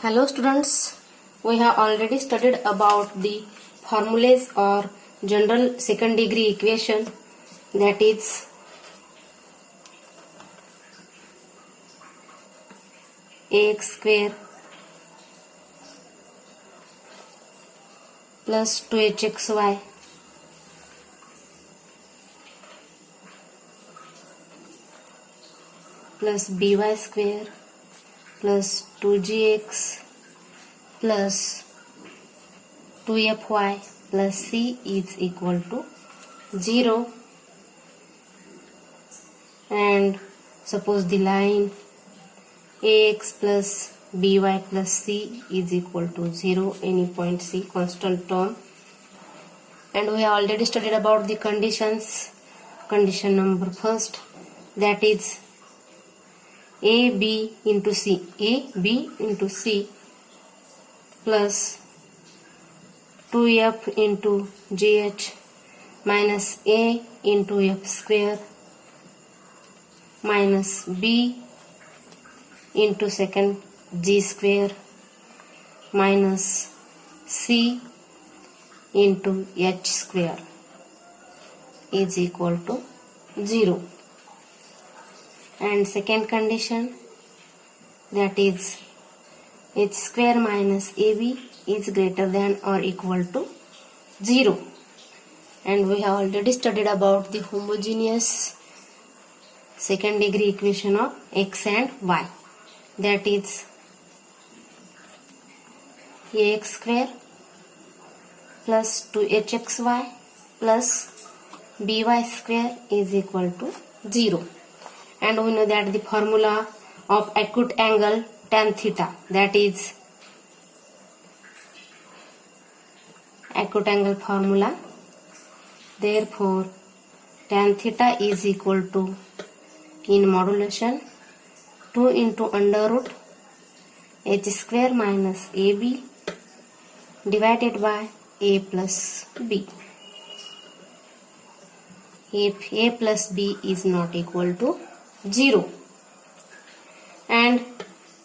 Hello students, we have already studied about the formulas or general second degree equation, that is ax square plus 2hxy plus by square plus 2gx plus 2fy plus c is equal to 0, and suppose the line ax plus by plus c is equal to 0, any point c, constant term. And we have already studied about the conditions. Condition number first, that is ab into c plus 2f into gh minus a into f square minus b into second g square minus c into h square is equal to 0. And second condition, that is h square minus ab is greater than or equal to 0. And we have already studied about the homogeneous second degree equation of x and y, that is ax square plus 2hxy plus by square is equal to 0. And we know that the formula of acute angle tan theta, that is acute angle formula. Therefore, tan theta is equal to, in modulation, 2 into under root h square minus ab divided by a plus b. If a plus b is not equal to 0. And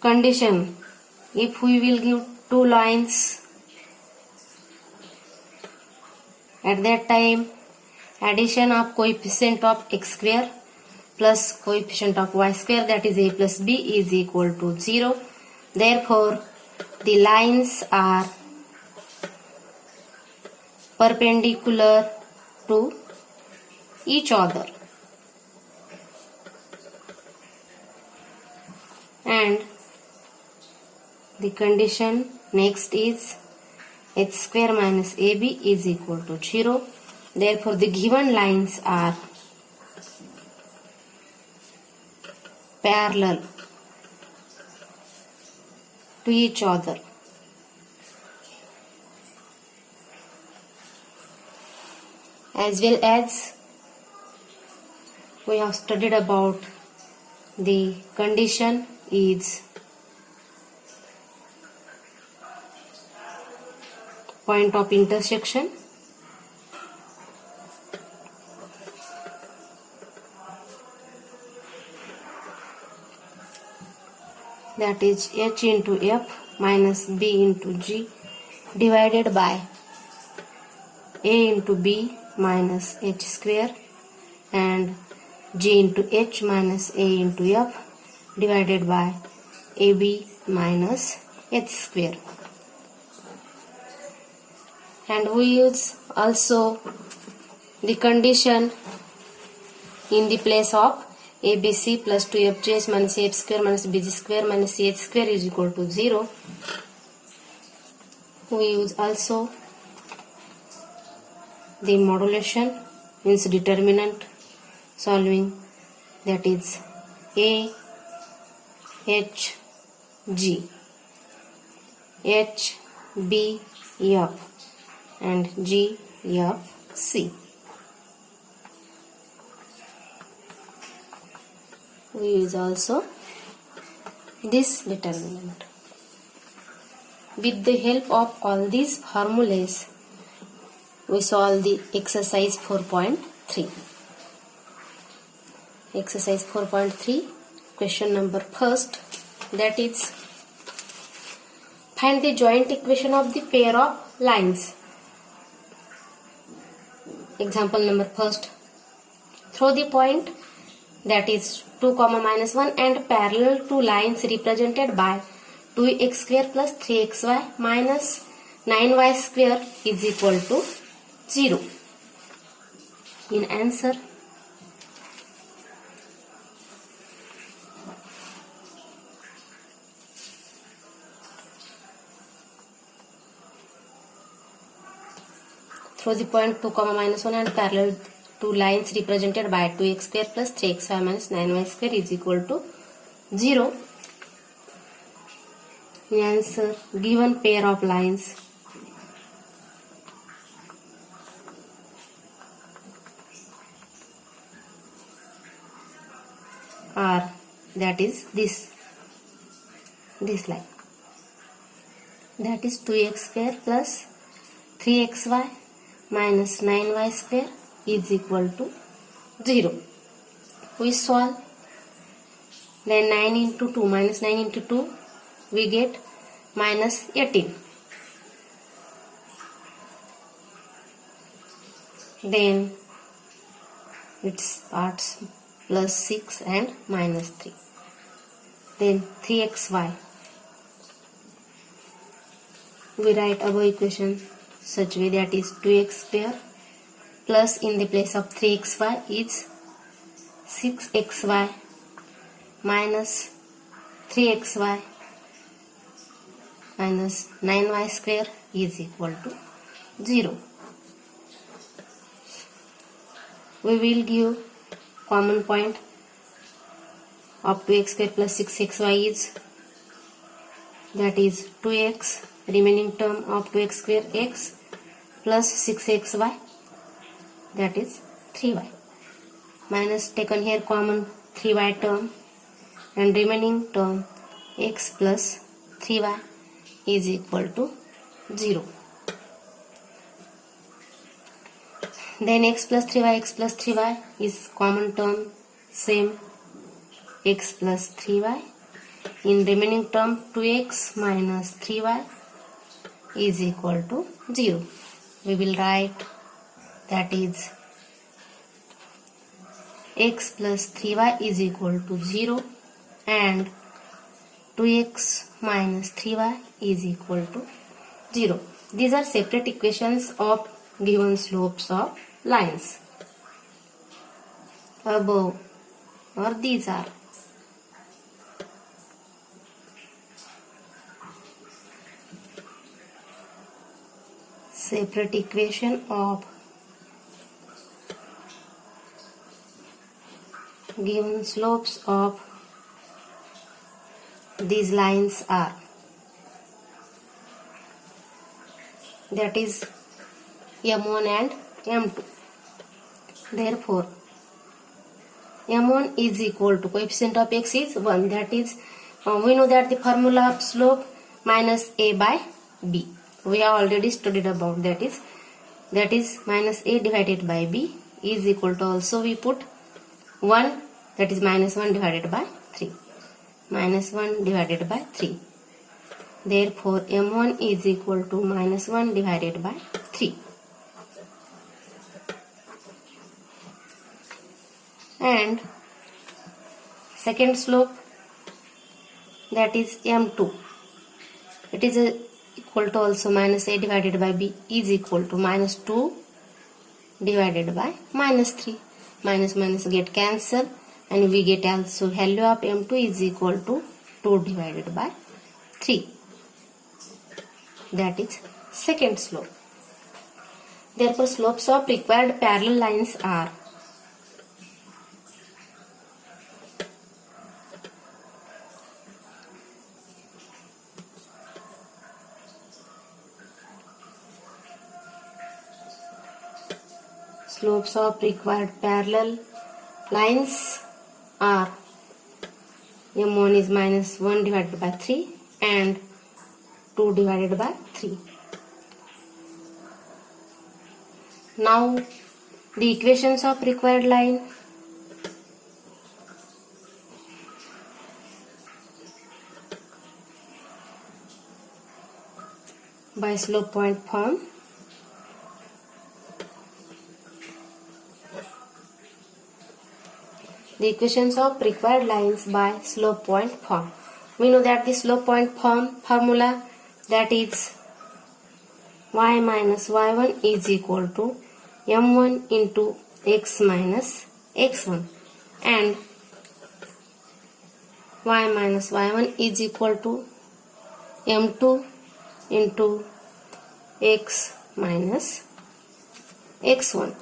condition, if we will give two lines, at that time addition of coefficient of x square plus coefficient of y square, that is a plus b, is equal to 0. Therefore, the lines are perpendicular to each other. And the condition next is h square minus ab is equal to 0. Therefore, the given lines are parallel to each other. As well as we have studied about the condition is point of intersection, that is h into f minus b into g divided by a into b minus h square and g into h minus a into f divided by ab minus h square. And we use also the condition in the place of abc plus 2fjh minus f square minus bg square minus ch square is equal to 0. We use also the modulation, means determinant solving, that is a h g h b f and g f c. We use also this determinant. With the help of all these formulas, we solve the exercise 4.3. Exercise 4.3, question number first, that is Find the joint equation of the pair of lines. Example number first. Throw the point that is 2, minus 1 and parallel to lines represented by 2x square plus 3xy minus 9y square is equal to 0. In answer, throw the point 2, minus 1 and parallel to lines represented by 2x square plus 3xy minus 9y square is equal to 0. In answer, given pair of lines are, that is this line, that is 2x square plus 3xy minus 9y square is equal to 0. We solve. Then 9 into 2 minus 9 into 2 we get minus 18. Then its parts plus 6 and minus 3. Then 3xy. We write above equation such way, that is 2x square plus in the place of 3xy is 6xy minus 3xy minus 9y square is equal to 0. We will give common point of 2x square plus 6xy is, that is 2x, remaining term of 2x square x plus 6xy, that is 3y, minus taken here common 3y term and remaining term x plus 3y is equal to 0. Then x plus 3y is common term, same x plus 3y. In remaining term 2x minus 3y is equal to 0. We will write, that is x plus 3y is equal to 0 and 2x minus 3y is equal to 0. These are separate equations of given slopes of lines. Above, or these are separate equation of given slopes of these lines are, that is m1 and m2. Therefore, m1 is equal to coefficient of x is 1, that is we know that the formula of slope minus a by b. We have already studied about that is minus a divided by b is equal to, also we put 1, that is minus 1 divided by 3, minus 1 divided by 3. Therefore, m1 is equal to minus 1 divided by 3. And second slope, that is m2, it is equal to also minus a divided by b is equal to minus 2 divided by minus 3. Minus minus get cancelled and we get also value of m2 is equal to 2 divided by 3. That is second slope. Therefore, slopes of required parallel lines are slopes of required parallel lines are m1 is minus 1 divided by 3 and 2 divided by 3. Now the equations of required line. by slope point form. The equations of required lines by slope point form. We know that the slope point form formula, that is y minus y1 is equal to m1 into x minus x1, and y minus y1 is equal to m2 into x minus x1.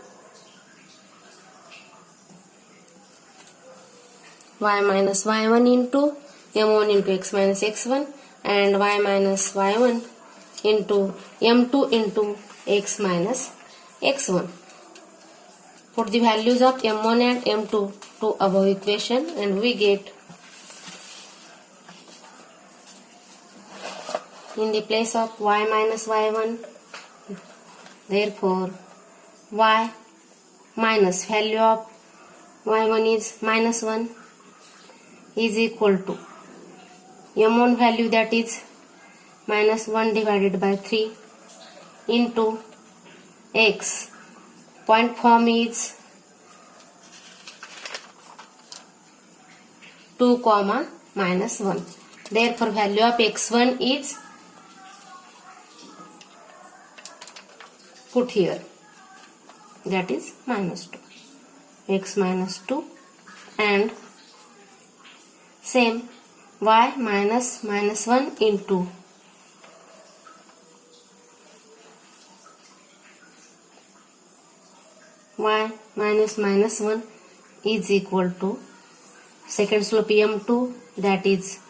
Y minus y1 into m1 into x minus x1, and y minus y1 into m2 into x minus x1. Put the values of m1 and m2 to above equation and we get, in the place of y minus y1, therefore y minus value of y1 is minus 1 is equal to m1 value, that is minus 1 divided by 3 into x. Point form is 2 comma minus 1. Therefore value of x1 is put here, that is minus 2, x minus 2, and same y minus minus 1 into y minus minus 1 is equal to second slope m2, that is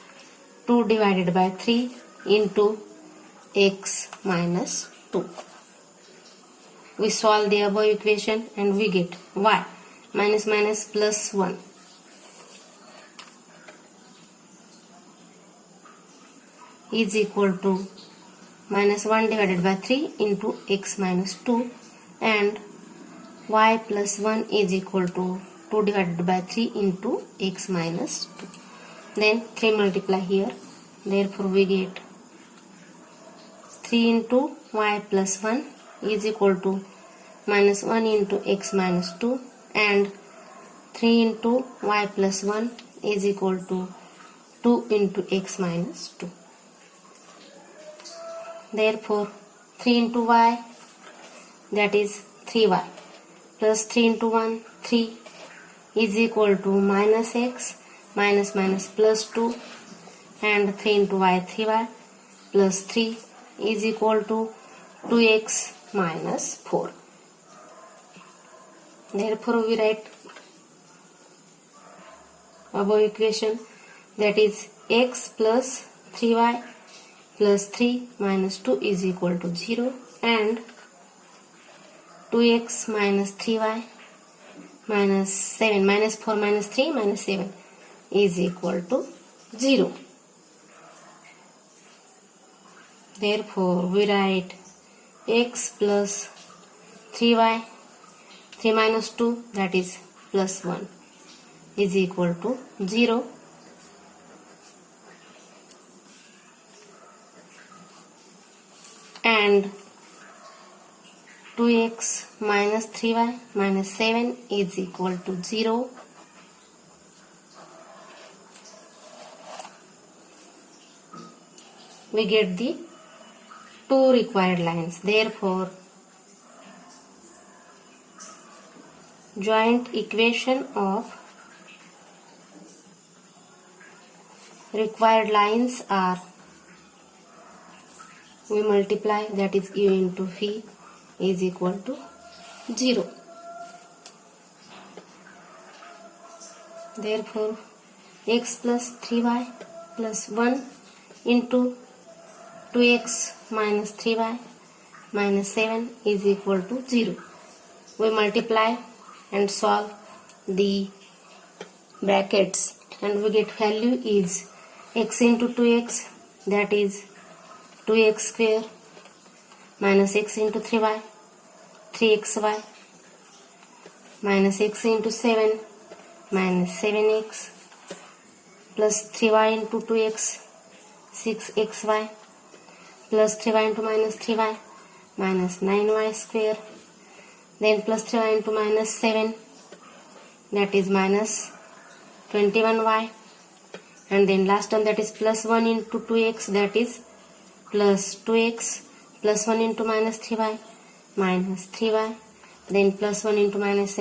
2 divided by 3 into x minus 2. We solve the above equation and we get y minus minus plus 1 is equal to minus 1 divided by 3 into x minus 2, and y plus 1 is equal to 2 divided by 3 into x minus 2. Then 3 multiply here, therefore we get 3 into y plus 1 is equal to minus 1 into x minus 2, and 3 into y plus 1 is equal to 2 into x minus 2. Therefore 3 into y, that is 3y, plus 3 into 1, 3 is equal to minus x minus minus plus 2, and 3 into y, 3y, plus 3 is equal to 2x minus 4. Therefore we write above equation, that is x plus 3y plus 3 minus 2 is equal to 0, and 2x minus 3y minus 7 minus 4 minus 3 minus 7 is equal to 0. Therefore we write x plus 3y, 3 minus 2, that is plus 1, is equal to 0. And 2x minus 3y minus 7 is equal to 0. We get the two required lines. Therefore joint equation of required lines are, we multiply, that is u into v is equal to 0. Therefore x plus 3y plus 1 into 2x minus 3y minus 7 is equal to 0. We multiply and solve the brackets and we get value is x into 2x, that is 2x square, minus x into 3y, 3xy, minus x into 7, minus 7x, plus 3y into 2x, 6xy, plus 3y into minus 3y minus 9y square, then plus 3y into minus 7, that is minus 21y, and then last term, that is plus 1 into 2x, that is plus 2x, plus 1 into minus 3y minus 3y, then plus 1 into minus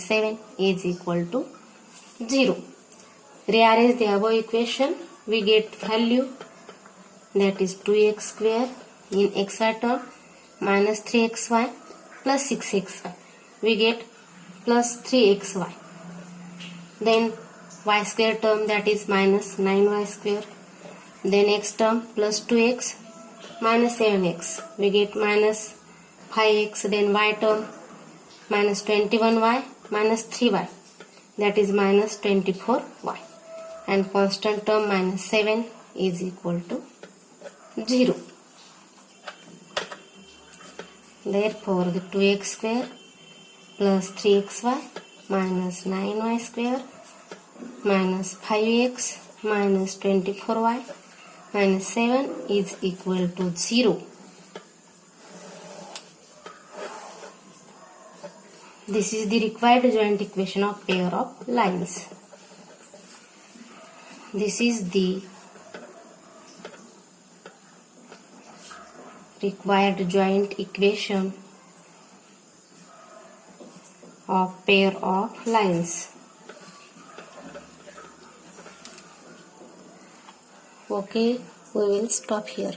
7 is equal to 0. Rearrange the above equation, we get value, that is 2x square in xy term minus 3xy plus 6xy. We get plus 3xy. Then y square term, that is minus 9y square. Then x term plus 2x minus 7x. We get minus 5x. Then y term minus 21y minus 3y. That is minus 24y. And constant term minus 7 is equal to 0. Therefore, the 2x square plus 3xy minus 9y square minus 5x minus 24y minus 7 is equal to 0. This is the required joint equation of pair of lines. This is the required joint equation of pair of lines. Okay, we will stop here.